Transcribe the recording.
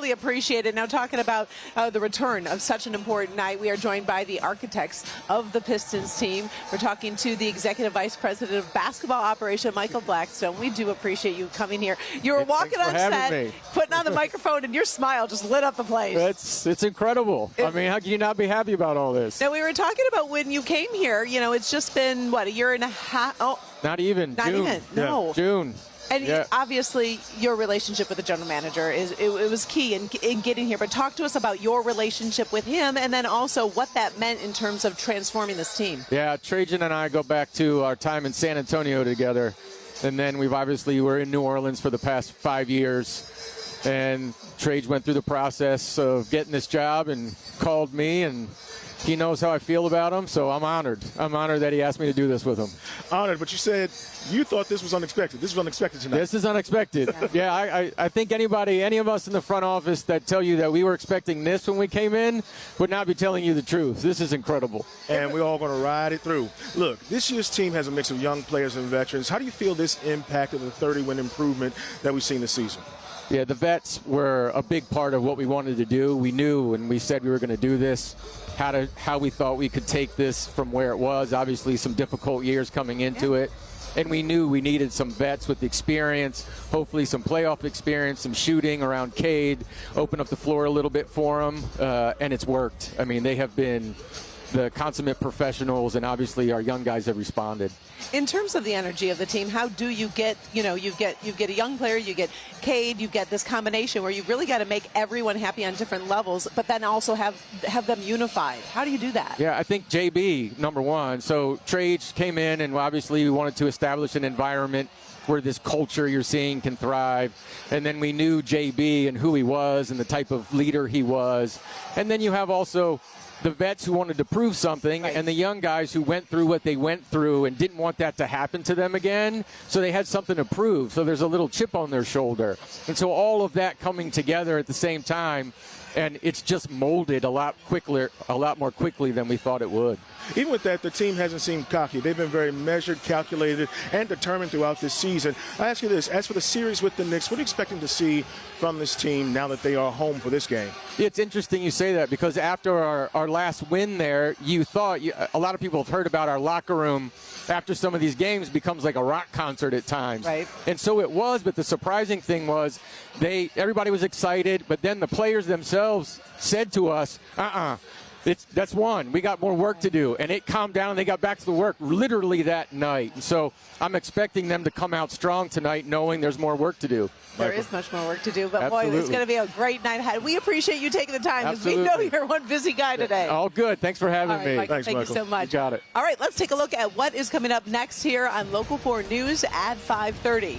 really appreciate it. Now, talking about the return of such an important night, we are joined by the architects of the Pistons team. We're talking to the Executive Vice President of Basketball Operation, Michael Blackstone. We do appreciate you coming here. You were walking on set, putting on the microphone, and your smile just lit up the place. It's incredible. I mean, how can you not be happy about all this? Now, we were talking about when you came here. You know, it's just been, what, a year and a half? Oh, not even. Not June. even. No. Yeah. June. And obviously, your relationship with the general manager it was key in getting here. But talk to us about your relationship with him, and then also what that meant in terms of transforming this team. Yeah, Trajon and I go back to our time in San Antonio together, and then we're in New Orleans for the past 5 years. And Trajon went through the process of getting this job and called me, and he knows how I feel about him, so I'm honored. I'm honored that he asked me to do this with him. Honored, but you said you thought this was unexpected. This was unexpected tonight. This is unexpected. Yeah, I think any of us in the front office that tell you that we were expecting this when we came in would not be telling you the truth. This is incredible. And we're all going to ride it through. Look, this year's team has a mix of young players and veterans. How do you feel this impacted the 30-win improvement that we've seen this season? Yeah, the vets were a big part of what we wanted to do. We knew when we said we were going to do this, how we thought we could take this from where it was. Obviously, some difficult years coming into it. And we knew we needed some vets with experience, hopefully some playoff experience, some shooting around Cade, open up the floor a little bit for them, and it's worked. I mean, they have been the consummate professionals, and obviously our young guys have responded. In terms of the energy of the team, how do you get, you get a young player, you get Cade, you get this combination where you've really got to make everyone happy on different levels, but then also have them unified. How do you do that? Yeah, I think JB, number one. So Trage came in, and obviously we wanted to establish an environment where this culture you're seeing can thrive. And then we knew JB and who he was and the type of leader he was. And then you have also the vets who wanted to prove something, and the young guys who went through what they went through and didn't want that to happen to them again, so they had something to prove. So there's a little chip on their shoulder. And so all of that coming together at the same time, and it's just molded a lot more quickly than we thought it would. Even with that, the team hasn't seemed cocky. They've been very measured, calculated, and determined throughout this season. I ask you this, as for the series with the Knicks, what are you expecting to see from this team now that they are home for this game? It's interesting you say that, because after our last win there, a lot of people have heard about our locker room after some of these games becomes like a rock concert at times. Right. And so it was, but the surprising thing was everybody was excited, but then the players themselves said to us, that's one. We got more work to do. And it calmed down, and they got back to the work literally that night. And so I'm expecting them to come out strong tonight knowing there's more work to do. There is much more work to do, but Absolutely. boy, it's going to be a great night ahead. We appreciate you taking the time, because we know you're one busy guy today. All good. Thanks for having me. Michael, Thanks, thank Michael. you so much. You got it. All right, let's take a look at what is coming up next here on Local 4 News at 5:30.